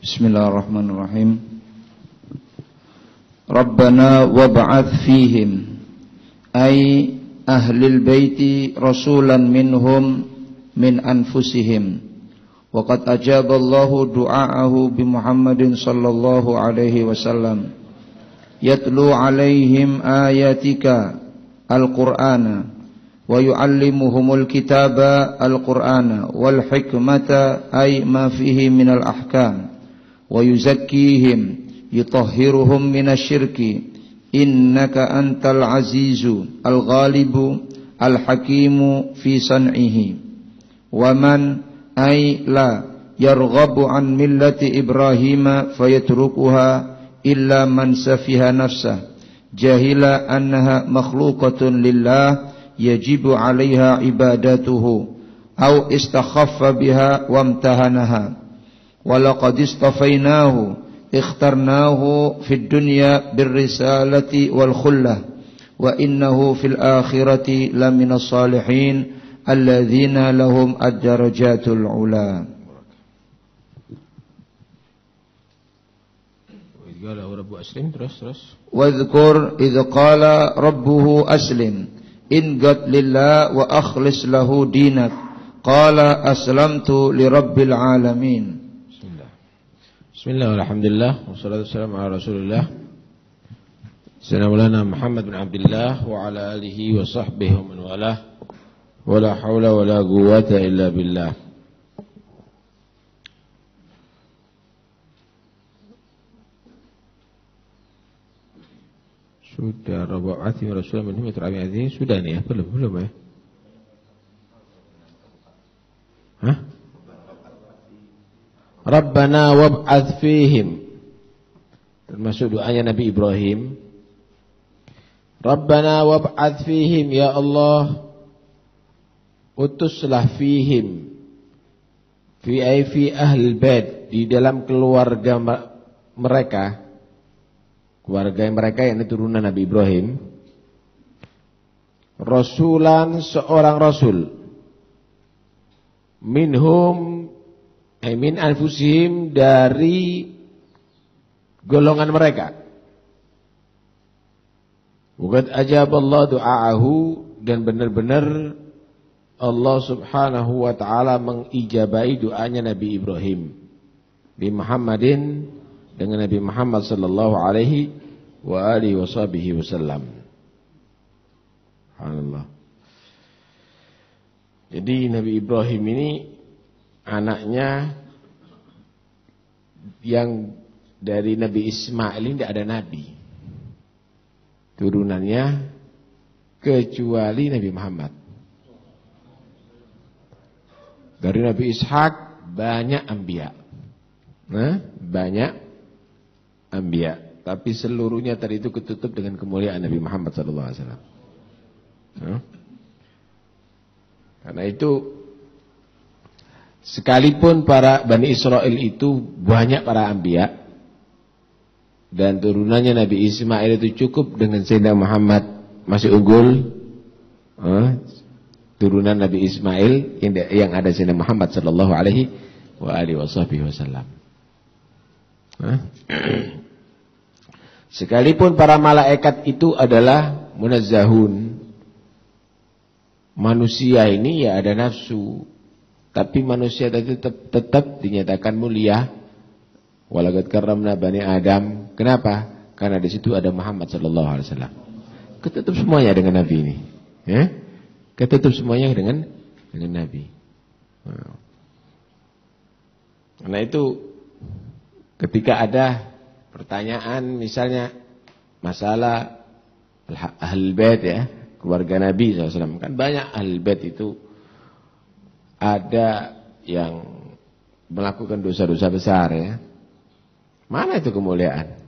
Bismillahirrahmanirrahim. Rabbana wab'ats fihim ay ahlil baiti rasulan minhum min anfusihim. Wa qad ajaba Allahu du'aahu bi Muhammadin sallallahu alaihi wasallam. Yatlu alaihim ayatika al-Qur'ana wa yu'allimuhumul kitaba al-Qur'ana wal hikmata ay ma fihi minal ahkam wa yuzakkihim yutahhiruhum minasyirki innaka antal azizu al-ghalibu al-hakimu fi san'ihi wa man ay la yarghabu an millati Ibrahim fayatrukuha illa man safiha nafsah jahila annaha makhluqatun lillah yajibu 'alaiha ibadatuhu aw istakhaffa biha wamtahanaha wa laqad istafainahu ikhtarnahu fid dunya birrisalati wal khullah wa innahu fil akhirati laminas salihin alladzina lahum ad-darajatul ula. Wadhkur idh qala rabbuhu aslim in qad lillah wa akhlis lahu dinak qala aslamtu li rabbil alamin. Bismillah walhamdulillah wassalatu wassalamu ala rasulillah sayyidina Muhammad bin Abdullah wa ala alihi wa sahbihi wa man walah wa la hawla wa la quwwata illa billah. Sudah Rabba'ati wa Rasulullah minhum yatra'ami sudah nih ya? Belum ya? Hah? Rabbana wab'ats fihim. Termasuk doanya Nabi Ibrahim. Rabbana wab'ats fihim, ya Allah, utuslah fihim, fi ahlil bait, di dalam keluarga mereka. Keluarga mereka yang turunan Nabi Ibrahim, rasulan, seorang rasul, minhum ay min anfusihim, dari golongan mereka. Waqad ajaballahu du'aahu, dan benar-benar Allah subhanahu wa ta'ala mengijabai doanya Nabi Ibrahim bi Muhammadin, dengan Nabi Muhammad sallallahu alaihi wa alihi wasallam. Subhanallah. Jadi Nabi Ibrahim ini anaknya yang dari Nabi Ismail ini tidak ada nabi turunannya kecuali Nabi Muhammad. Dari Nabi Ishak banyak anbiya. Banyak anbiya, tapi seluruhnya tadi itu ketutup dengan kemuliaan Nabi Muhammad sallallahu alaihi wasallam. Karena itu sekalipun para Bani Israel itu banyak para anbiya dan turunannya Nabi Ismail itu cukup dengan Sayyidina Muhammad masih unggul, turunan Nabi Ismail yang ada Sayyidina Muhammad sallallahu alaihi wa alihi wasallam. Sekalipun para malaikat itu adalah munazzahun, manusia ini ya ada nafsu, tapi manusia tetap dinyatakan mulia. Walaqad karramna bani Adam. Kenapa? Karena di situ ada Muhammad sallallahu alaihi wasallam. Ketutup semuanya dengan Nabi ini, ya? Ketutup semuanya dengan Nabi. Karena itu ketika ada pertanyaan misalnya masalah Ahlul Bait ya, keluarga Nabi SAW, kan banyak Ahlul Bait itu ada yang melakukan dosa-dosa besar ya. Mana itu kemuliaan?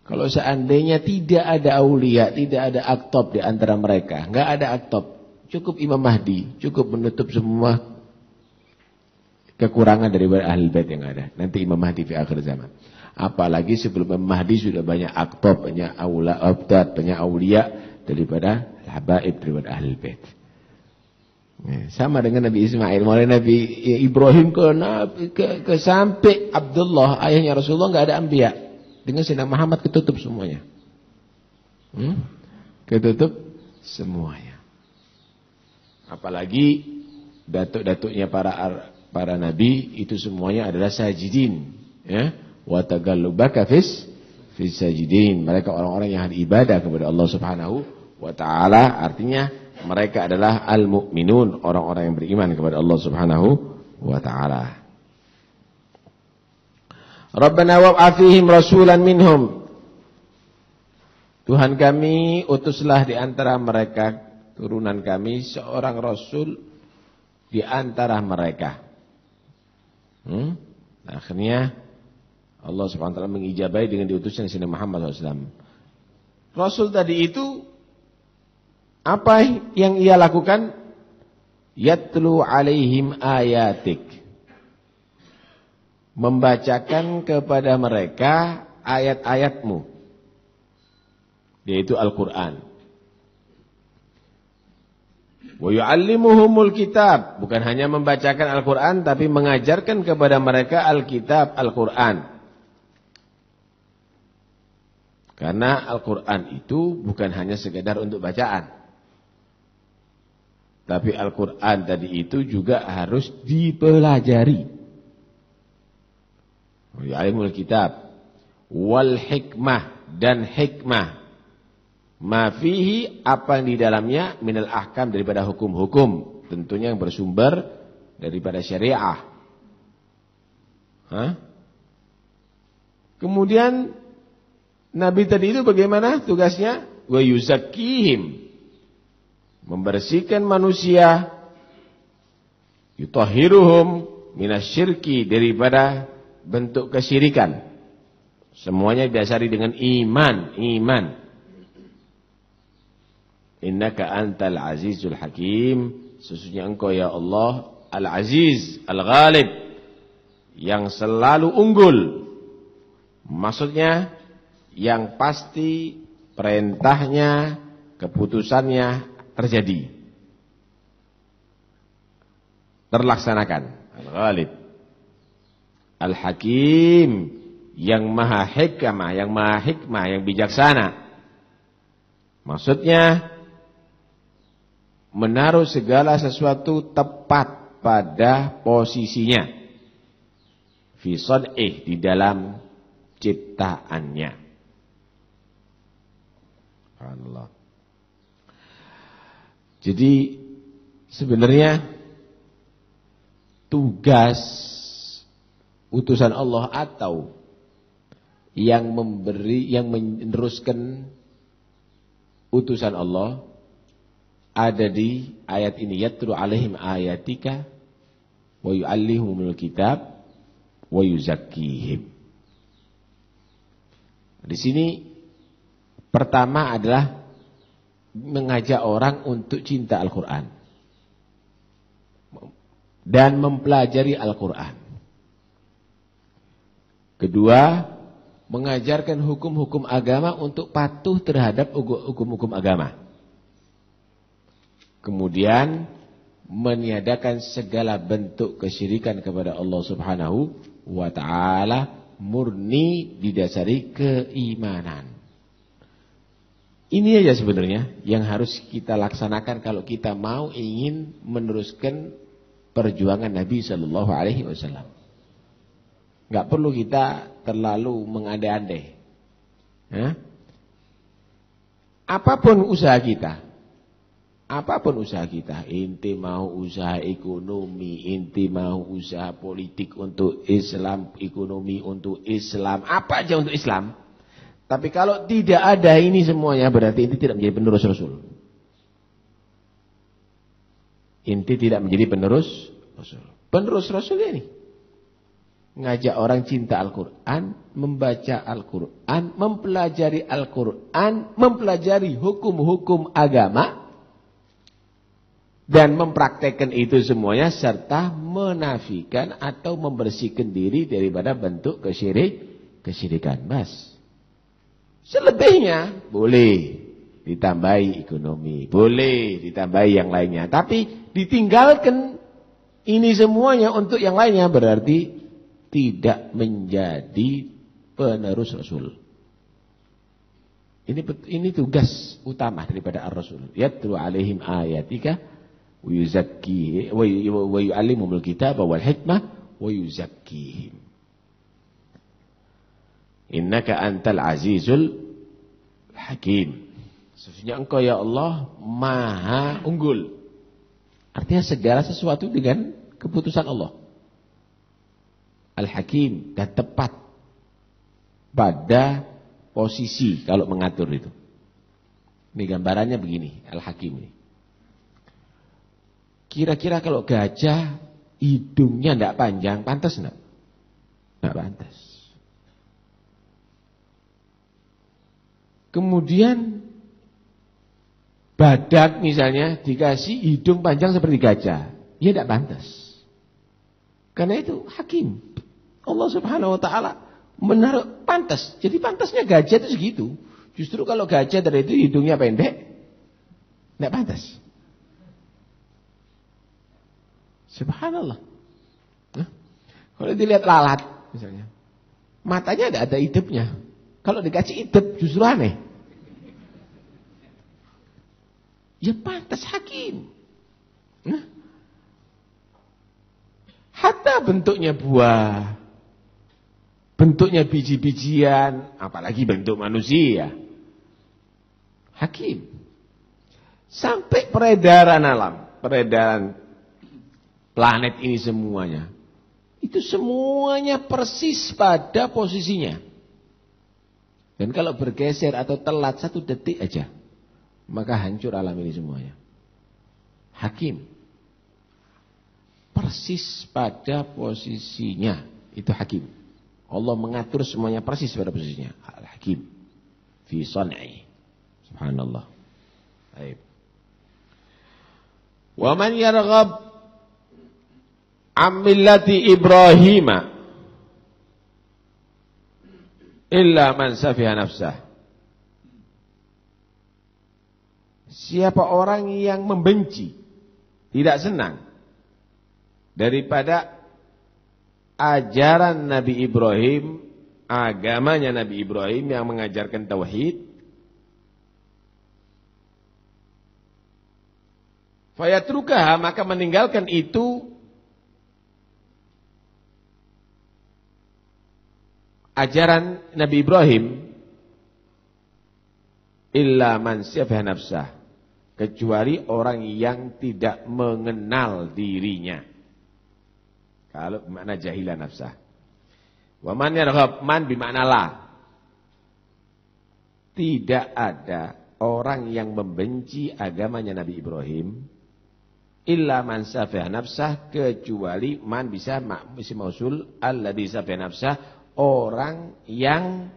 Kalau seandainya tidak ada aulia, tidak ada aktob di antara mereka, nggak ada aktob, cukup Imam Mahdi, cukup menutup semua kekurangan dari Ahlul Bait yang ada. Nanti Imam Mahdi di akhir zaman. Apalagi sebelum Imam Mahdi sudah banyak aktob, banyak aulia, banyak aulia daripada habaib, daripada Ahlul Bait. Sama dengan Nabi Ismail, mulai Nabi Ibrahim ke sampai Abdullah, ayahnya Rasulullah, nggak ada anbiya. Dengan Sayyidina Muhammad ketutup semuanya. Ketutup semuanya. Apalagi datuk-datuknya para nabi itu semuanya adalah sajidin, ya. Wa tagallubaka fis sajidin. Mereka orang-orang yang beribadah kepada Allah Subhanahu wa taala, artinya mereka adalah al-mu'minun, orang-orang yang beriman kepada Allah Subhanahu wa taala. Rabbana wab'ath fihim rasulan minhum. Tuhan kami, utuslah di antara mereka, turunan kami, seorang rasul di antara mereka. Akhirnya Allah Subhanahu wa taala mengijabahi dengan diutusnya Sayyidina Muhammad SAW. Rasul tadi itu apa yang ia lakukan? Yatlu alaihim ayatik. Membacakan kepada mereka ayat-ayatmu, yaitu Al-Quran. Wa yu'allimuhumul kitab. Bukan hanya membacakan Al-Quran, tapi mengajarkan kepada mereka Al-Kitab, Al-Quran. Karena Al-Quran itu bukan hanya sekedar untuk bacaan, tapi Al-Quran tadi itu juga harus dipelajari. Ilmul kitab wal hikmah, dan hikmah, ma fihi, apa yang di dalamnya, minal ahkam, daripada hukum-hukum, tentunya yang bersumber daripada syariah. Kemudian Nabi tadi itu bagaimana tugasnya? Wa yuzakkihim, membersihkan manusia, yutahhiruhum minasyirki, daripada bentuk kesyirikan. Semuanya didasari dengan iman. Innaka antal azizul hakim, sesungguhnya engkau ya Allah al-aziz, al-ghalib, yang selalu unggul. Maksudnya yang pasti perintahnya, keputusannya terjadi, terlaksanakan. Al-Ghalib, Al-Hakim, yang maha hikmah, yang bijaksana. Maksudnya menaruh segala sesuatu tepat pada posisinya, fi sad'ih, di dalam ciptaannya. Allah. Jadi sebenarnya tugas utusan Allah atau yang meneruskan utusan Allah ada di ayat ini, yatlu alaihim ayatika wa yu'allihumul kitab wa yuzakkihim. Di sini pertama adalah mengajak orang untuk cinta Al-Quran dan mempelajari Al-Quran. Kedua, mengajarkan hukum-hukum agama untuk patuh terhadap hukum-hukum agama. Kemudian meniadakan segala bentuk kesyirikan kepada Allah Subhanahu wa ta'ala, murni didasari keimanan. Ini aja sebenarnya yang harus kita laksanakan kalau kita mau ingin meneruskan perjuangan Nabi Sallallahu Alaihi Wasallam. Nggak perlu kita terlalu mengandai-andai. Apapun usaha kita, inti mau usaha ekonomi, inti mau usaha politik untuk Islam, ekonomi untuk Islam, apa aja untuk Islam. Tapi kalau tidak ada ini semuanya, berarti inti tidak menjadi penerus Rasul. Inti tidak menjadi penerus Rasul. Penerus Rasul ini ngajak orang cinta Al-Quran, membaca Al-Quran, mempelajari Al-Quran, mempelajari hukum-hukum agama, dan mempraktekkan itu semuanya, serta menafikan atau membersihkan diri daripada bentuk kesyirikan. Selebihnya boleh. ditambahi ekonomi, boleh ditambahi yang lainnya. Tapi ditinggalkan ini semuanya untuk yang lainnya berarti tidak menjadi penerus Rasul. Ini tugas utama daripada Ar-Rasul. Yatlu alaihim ayatika wa yuzakki wa yu'allimumul kitaba wal hikmah wa yuzakkihim. Innaka antal azizul hakim. Sesungguhnya engkau ya Allah maha unggul. Artinya segala sesuatu dengan keputusan Allah. Al-Hakim dan tepat pada posisi kalau mengatur itu. Ini gambarannya begini, Al-Hakim ini. Kira-kira kalau gajah hidungnya tidak panjang, pantas enggak? Tidak pantas. Kemudian badak misalnya dikasih hidung panjang seperti gajah, ya tidak pantas. Karena itu hakim. Allah Subhanahu wa taala menaruh pantas. Jadi pantasnya gajah itu segitu. Justru kalau gajah dari itu hidungnya pendek, tidak pantas. Subhanallah. Nah, kalau dilihat lalat misalnya, matanya tidak ada hidupnya. Kalau dikasih hidup justru aneh. Ya pantas hakim. Nah, hatta bentuknya buah, bentuknya biji-bijian, apalagi bentuk manusia. Hakim. Sampai peredaran alam, peredaran planet ini semuanya. Itu semuanya persis pada posisinya. Dan kalau bergeser atau telat 1 detik aja, maka hancur alam ini semuanya. Hakim. Persis pada posisinya. Itu hakim. Allah mengatur semuanya persis pada posisinya. Al-Hakim. Fi san'i. Subhanallah. Baik. Wa man yarghab an millati Ibrahim illa man safiha nafsah. Siapa orang yang membenci, tidak senang daripada ajaran Nabi Ibrahim, agamanya Nabi Ibrahim yang mengajarkan tauhid, fayatrukaha, maka meninggalkan itu ajaran Nabi Ibrahim, illa man safiha nafsah, kecuali orang yang tidak mengenal dirinya. Kalau bermakna jahilah nafsah. Wa man yarghab, man bermakna la. Tidak ada orang yang membenci agamanya Nabi Ibrahim, illa man safiha nafsah, kecuali man bisa mausul alladzi safiha nafsah, orang yang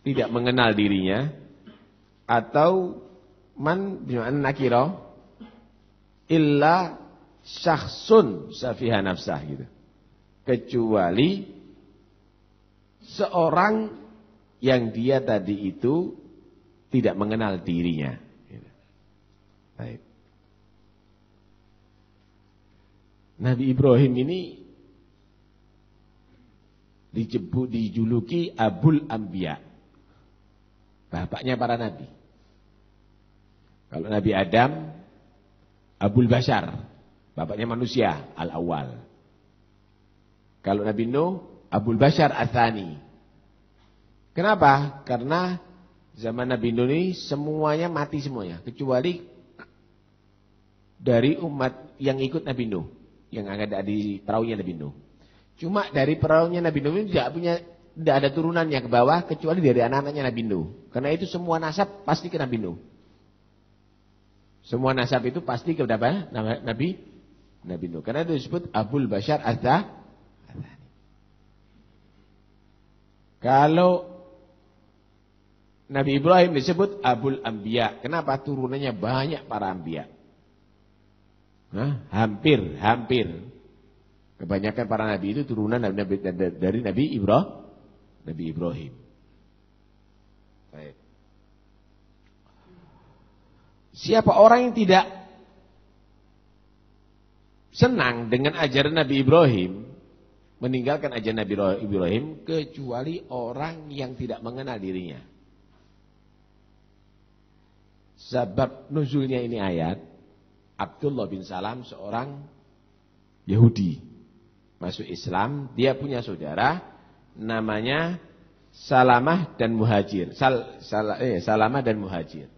tidak mengenal dirinya, atau man bermakna nakira, illa syakhsun safiha nafsah gitu. Kecuali seorang yang dia tadi itu tidak mengenal dirinya. Gitu. Baik. Nabi Ibrahim ini dijuluki Abul Anbiya, bapaknya para nabi. Kalau Nabi Adam, Abul Bashar, bapaknya manusia, Al-Awwal. Kalau Nabi Nuh, Abul Bashar Ats-Tsani. Kenapa? Karena zaman Nabi Nuh ini semuanya mati semuanya, kecuali dari umat yang ikut Nabi Nuh, yang ada di perahunya Nabi Nuh. Cuma dari perahunya Nabi Nuh ini tidak ada turunannya ke bawah, kecuali dari anak-anaknya Nabi Nuh. Karena itu semua nasab pasti ke Nabi Nuh. Semua nasab itu pasti ke Nabi Nuh. Karena itu disebut Abul Bashar Ats-Tsani. Kalau Nabi Ibrahim disebut Abul Anbiya. Kenapa? Turunannya banyak para anbiya. Hampir. Kebanyakan para nabi itu turunan dari Nabi Ibrahim. Baik. Siapa orang yang tidak senang dengan ajaran Nabi Ibrahim, meninggalkan ajaran Nabi Ibrahim, kecuali orang yang tidak mengenal dirinya. Sebab nuzulnya ini ayat, Abdullah bin Salam seorang Yahudi masuk Islam, dia punya saudara namanya Salamah dan Muhajir. Salamah dan Muhajir.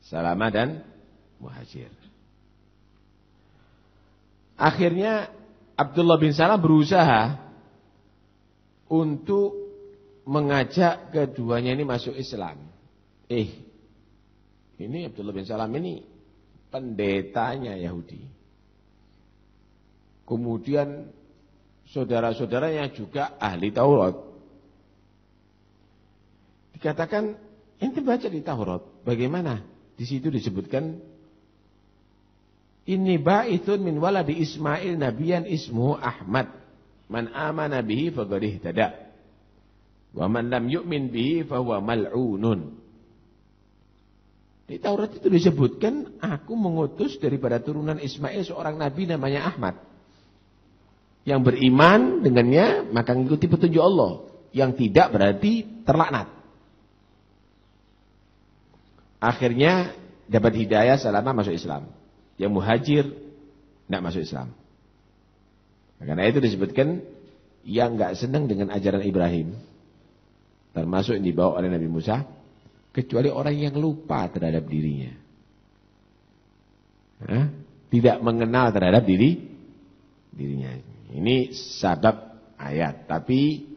Salamah dan Muhajir. Akhirnya Abdullah bin Salam berusaha untuk mengajak keduanya ini masuk Islam. Ini Abdullah bin Salam ini pendetanya Yahudi. Kemudian saudara-saudaranya juga ahli Taurat. Dikatakan, ente baca di Taurat, bagaimana? Di situ disebutkan, inni ba'ithun min waladi Ismail nabiyan ismuhu Ahmad. Man amana bihi faqad ihtada. Wa man lam yu'min bihi fahuwa mal'unun. Di Taurat itu disebutkan, aku mengutus daripada turunan Ismail seorang nabi namanya Ahmad. Yang beriman dengannya maka mengikuti petunjuk Allah. Yang tidak berarti terlaknat. Akhirnya dapat hidayah selama masuk Islam. Yang Muhajir tidak masuk Islam. Karena itu disebutkan yang enggak senang dengan ajaran Ibrahim, termasuk yang dibawa oleh Nabi Musa, kecuali orang yang lupa terhadap dirinya. Tidak mengenal terhadap dirinya. Ini sabab ayat. Tapi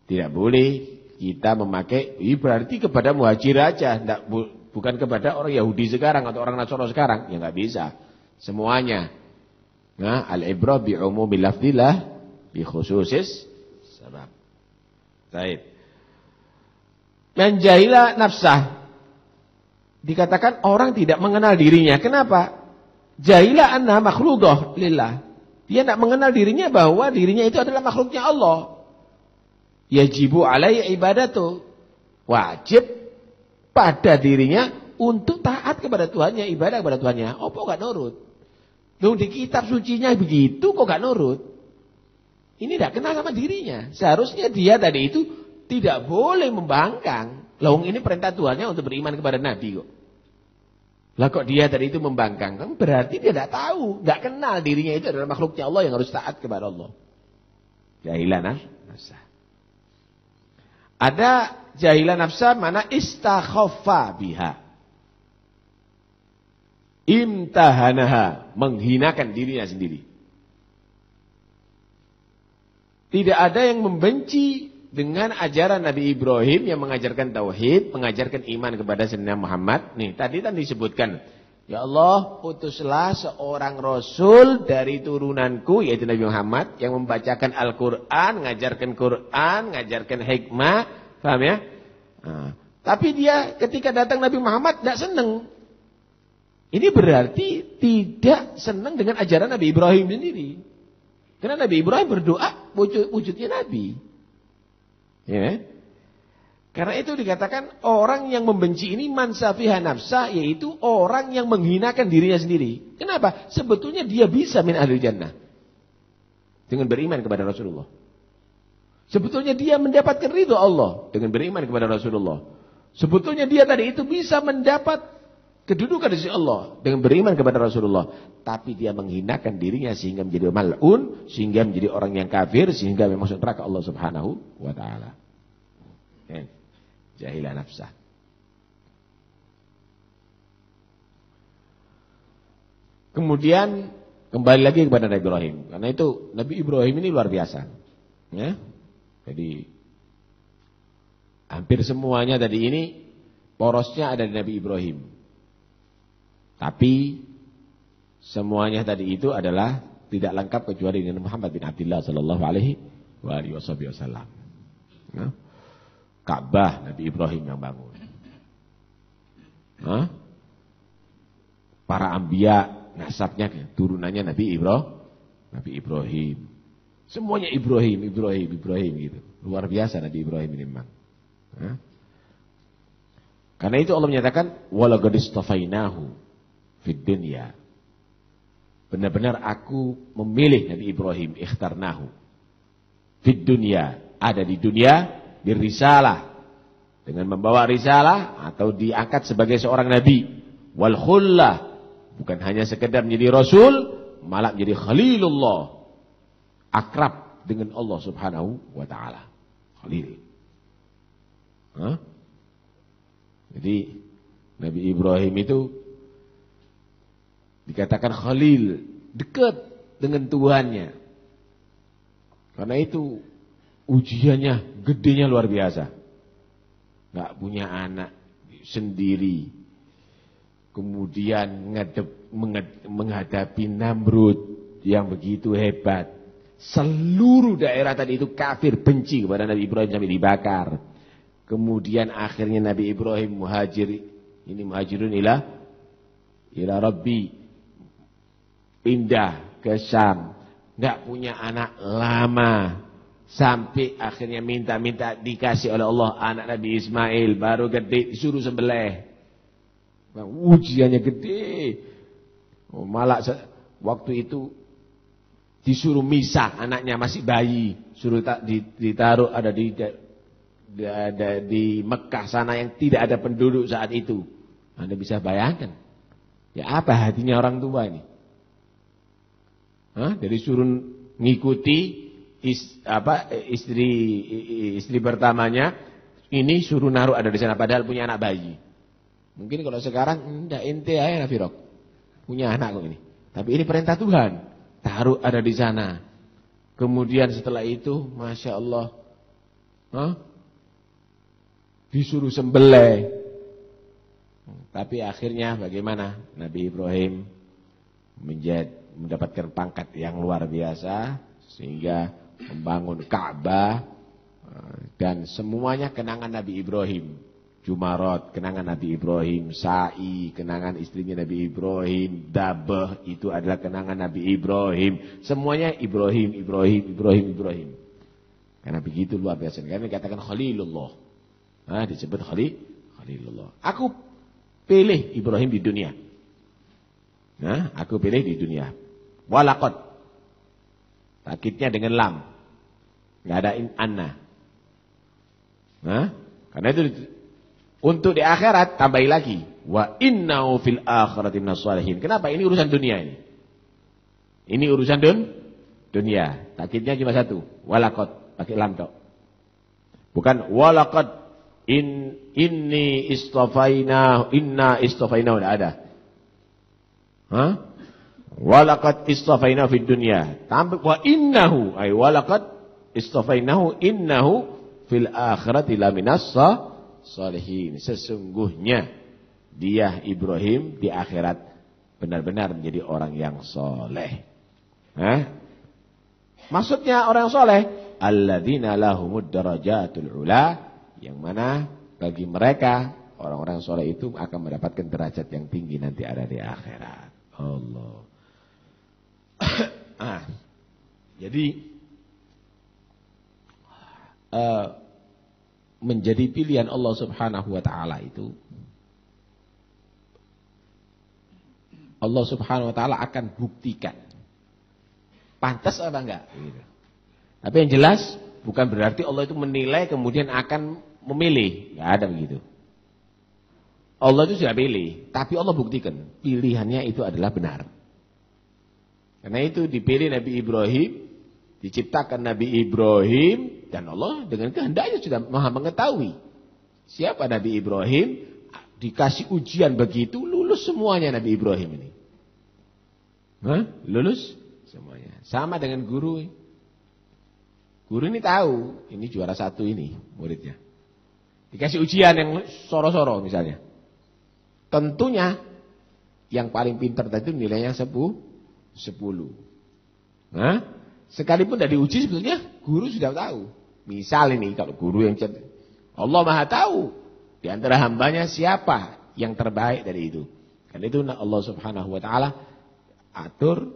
tidak boleh kita memakai, ini berarti kepada Muhajir aja, bukan kepada orang Yahudi sekarang atau orang Nasrani sekarang. Ya nggak bisa. Semuanya. Nah, al-ibrah bi umumil lafzillah bi khususis sabab. Baik. Man jahila nafsah. Dikatakan orang tidak mengenal dirinya. Kenapa? Jahila anna makhluqah lillah. Dia tidak mengenal dirinya bahwa dirinya itu adalah makhluknya Allah. Yajibu alaihi ibadatu. Wajib pada dirinya untuk taat kepada Tuhannya, ibadah kepada Tuhannya. Apa enggak nurut? Loh, di kitab sucinya begitu kok enggak nurut? Ini tidak kenal sama dirinya. Seharusnya dia tadi itu tidak boleh membangkang. Lah ini perintah Tuhannya untuk beriman kepada Nabi kok. Lah kok dia tadi itu membangkang? Berarti dia tidak tahu, tidak kenal dirinya itu adalah makhluknya Allah yang harus taat kepada Allah. Jahilah nafsah. Ada jahilah nafsah mana istakhaffa biha. Imtahanaha, menghinakan dirinya sendiri. Tidak ada yang membenci dengan ajaran Nabi Ibrahim yang mengajarkan tauhid, mengajarkan iman kepada Sayyidina Muhammad. Nih, tadi kan disebutkan, ya Allah, utuslah seorang rasul dari turunanku, yaitu Nabi Muhammad, yang membacakan Al-Quran, ngajarkan Quran, ngajarkan hikmah, paham ya? Nah, tapi dia ketika datang Nabi Muhammad tidak senang. Ini berarti tidak senang dengan ajaran Nabi Ibrahim sendiri. Karena Nabi Ibrahim berdoa wujudnya Nabi. Ya. Karena itu dikatakan orang yang membenci ini man safiha nafsah, yaitu orang yang menghinakan dirinya sendiri. Kenapa? Sebetulnya dia bisa min ahlil jannah dengan beriman kepada Rasulullah. Sebetulnya dia mendapatkan ridho Allah dengan beriman kepada Rasulullah. Sebetulnya dia tadi itu bisa mendapat kedudukan di sisi Allah dengan beriman kepada Rasulullah, tapi dia menghinakan dirinya sehingga menjadi mal'un, sehingga menjadi orang yang kafir, sehingga masuk neraka Allah Subhanahu wa taala. Jahilah nafsah. Kemudian kembali lagi kepada Nabi Ibrahim, karena itu Nabi Ibrahim ini luar biasa. Ya. Jadi hampir semuanya tadi ini porosnya ada di Nabi Ibrahim. Tapi semuanya tadi itu adalah tidak lengkap kecuali dengan Muhammad bin Abdullah sallallahu alaihi wasallam. Nah, Ka'bah Nabi Ibrahim yang bangun. Nah, para anbiya nasabnya turunannya Nabi Ibrahim. Semuanya Ibrahim gitu. Luar biasa Nabi Ibrahim ini memang. Karena itu Allah menyatakan walaqad istafainahu fid dunya. Benar-benar aku memilih Nabi Ibrahim, ikhtarnahu fid dunya, ada di dunia birisalah, dengan membawa risalah atau diangkat sebagai seorang nabi, wal khullah, bukan hanya sekedar menjadi rasul, malah menjadi khalilullah, akrab dengan Allah Subhanahu wa taala. Khalil. Jadi Nabi Ibrahim itu dikatakan khalil, dekat dengan Tuhannya. Karena itu ujiannya gedenya luar biasa. Gak punya anak sendiri. Kemudian menghadapi Namrud yang begitu hebat. Seluruh daerah tadi itu kafir, benci kepada Nabi Ibrahim sampai dibakar. Kemudian akhirnya Nabi Ibrahim muhajirun ila Rabbi, pindah ke Syam. Gak punya anak lama, sampai akhirnya minta dikasih oleh Allah anak Nabi Ismail, baru gede disuruh sembelih. Ujiannya gede. Malah waktu itu disuruh misah, anaknya masih bayi, suruh ditaruh ada di Mekah sana yang tidak ada penduduk saat itu. Anda bisa bayangkan, ya apa hatinya orang tua ini? Dari suruh ngikuti istri pertamanya, ini suruh naruh ada di sana padahal punya anak bayi. Mungkin kalau sekarang enggak, ente aja Nafirok punya anak kok ini. Tapi ini perintah Tuhan, taruh ada di sana. Kemudian setelah itu, masya Allah, disuruh sembelih. Tapi akhirnya bagaimana? Nabi Ibrahim mendapatkan pangkat yang luar biasa sehingga membangun Ka'bah, dan semuanya kenangan Nabi Ibrahim. Jumarat kenangan Nabi Ibrahim, Sa'i kenangan istrinya Nabi Ibrahim, Dabah itu adalah kenangan Nabi Ibrahim. Semuanya Ibrahim. Karena begitu luar biasa. Karena dikatakan Khalilullah. Disebut Khalilullah. Aku pilih Ibrahim di dunia. Aku pilih di dunia. Walaqad. Takkidnya dengan lam. Enggak ada anna. Karena itu untuk di akhirat tambahi lagi. Wa innahu fil akhirati minas shalihin. Kenapa? Ini urusan dunia ini. Ini urusan dunia. Takkidnya cuma satu. Walaqad pakai lam tok. Bukan walaqad inna istafainahu enggak ada. Walaqad istafainahu fid dunya. Tambah wa innahu ay walaqad istafainahu innahu fil akhirati laminas shalihin. Sesungguhnya dia Ibrahim di akhirat benar-benar menjadi orang yang soleh. Maksudnya orang soleh, alladzina lahumud darajatul ula, yang mana bagi mereka orang-orang soleh itu akan mendapatkan derajat yang tinggi nanti ada di akhirat. Allah. Jadi menjadi pilihan Allah Subhanahu wa taala itu, Allah Subhanahu wa taala akan buktikan pantas apa enggak gitu. Tapi yang jelas bukan berarti Allah itu menilai kemudian akan memilih, enggak ada begitu. Allah itu sudah pilih, tapi Allah buktikan pilihannya itu adalah benar. Karena itu dipilih Nabi Ibrahim, diciptakan Nabi Ibrahim, dan Allah dengan kehendaknya sudah maha mengetahui siapa Nabi Ibrahim. Dikasih ujian begitu, lulus semuanya Nabi Ibrahim ini. Lulus semuanya. Sama dengan guru. Guru ini tahu, ini juara 1 ini muridnya. Dikasih ujian yang soro-soro misalnya. Tentunya yang paling pintar tadi nilainya 10. Sekalipun tidak diuji sebetulnya guru sudah tahu. Misal ini kalau guru yang cerdas, Allah maha tahu di antara hambanya siapa yang terbaik dari itu. Karena itu Allah Subhanahu wa taala atur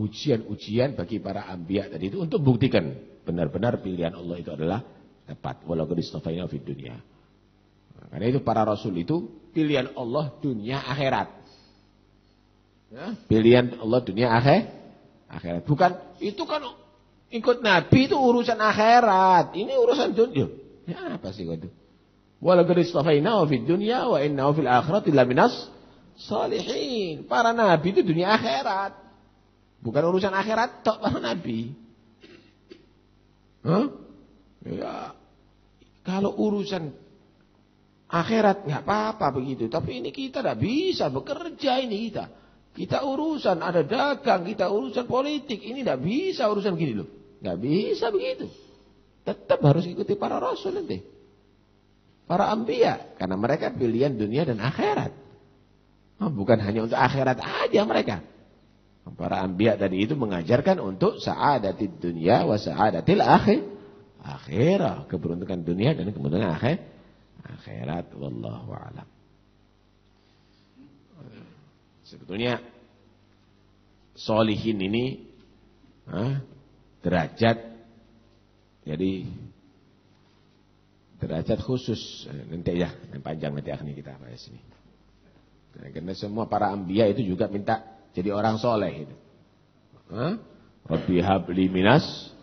ujian-ujian bagi para anbiya tadi itu untuk buktikan benar-benar pilihan Allah itu adalah Tepat. Walaupun istafaina fid dunya. Karena itu para rasul itu pilihan Allah dunia akhirat. Ya, pilihan Allah dunia akhirat. Bukan itu kan ikut Nabi itu urusan akhirat. Ini urusan dunia. Ya apa sih itu? Walaupun istafaina fid dunya wa innahu fil akhirati laminas salihin. Para nabi itu dunia akhirat. Bukan urusan akhirat tok para nabi. Ya, kalau urusan akhirat nggak apa-apa begitu. Tapi ini kita tidak bisa bekerja ini kita. Kita urusan ada dagang, kita urusan politik. Ini tidak bisa urusan gini loh. Nggak bisa begitu. Tetap harus ikuti para rasul nanti. Para anbiya. Karena mereka pilihan dunia dan akhirat. Bukan hanya untuk akhirat aja mereka. Para anbiya tadi itu mengajarkan untuk sa'adatid dunya wa sa'adatil akhirah. Keberuntungan dunia dan keberuntungan akhirat. Wallahu a'lam. Sebetulnya solihin ini derajat. Jadi derajat khusus. Nanti ya, yang panjang nanti akhirnya kita bahas ini. Karena semua para anbiya itu juga minta jadi orang soleh itu. Rabbi habli minas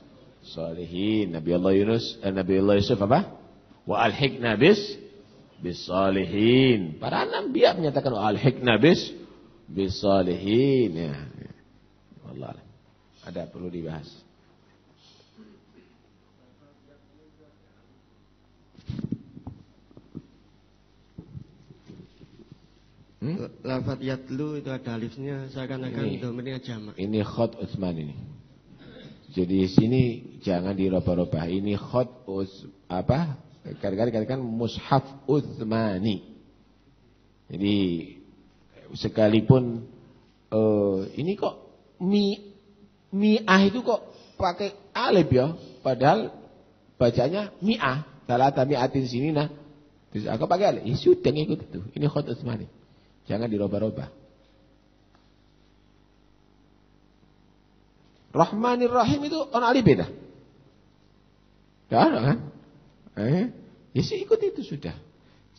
solihin. Nabi Allah Yusuf apa? Wa alhiqna bis solihin. Para anbiya menyatakan wa alhiqna bis solihin. Ya. Wallah. Ada perlu dibahas. Lafaz yatlu itu ada alifnya seakan-akan domainnya jamak. Ini khot Utsman ini. Jadi sini jangan dirubah-rubah. Ini khot kadang-kadang dikatakan mushaf Utsmani. Jadi sekalipun ini kok mi'ah itu kok pakai alif ya, padahal bacanya mi'ah. Salata mi'atin sini nah. Terus aku pakai alif. Sudah ngikut itu. Ini khot Utsmani. Jangan dirubah-rubah. Rahmanir Rahim itu on alif beda. Gak ada kan? Ya sih ikut itu sudah.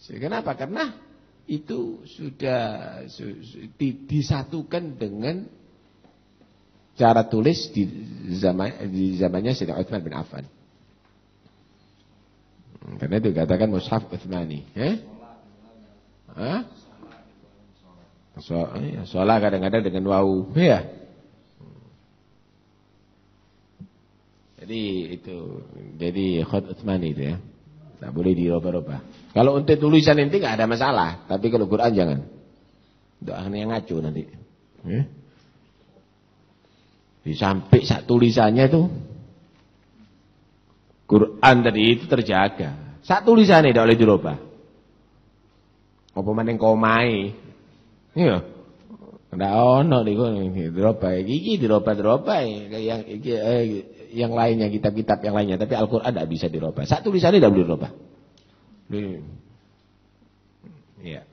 Kenapa? Karena itu sudah disatukan dengan cara tulis di zamannya Sayyidina Utsman bin Affan. Karena itu dikatakan mushaf Utsmani. Sholat kadang-kadang dengan wau, ya. Jadi khot Utsmani itu ya, tak boleh dirubah-rubah. Kalau untuk tulisan nanti nggak ada masalah, tapi kalau Quran jangan. Doanya yang ngaco nanti. Sampai saat tulisannya itu Quran tadi itu terjaga. Saat tulisannya tidak boleh dirubah. Apa maning komai? Iya. Ndak ono niku dirubah. Iki dirubah yang lainnya, kitab-kitab yang lainnya, tapi Al-Qur'an tidak bisa dirubah. Saat tulisannya tidak boleh dirubah. Iya.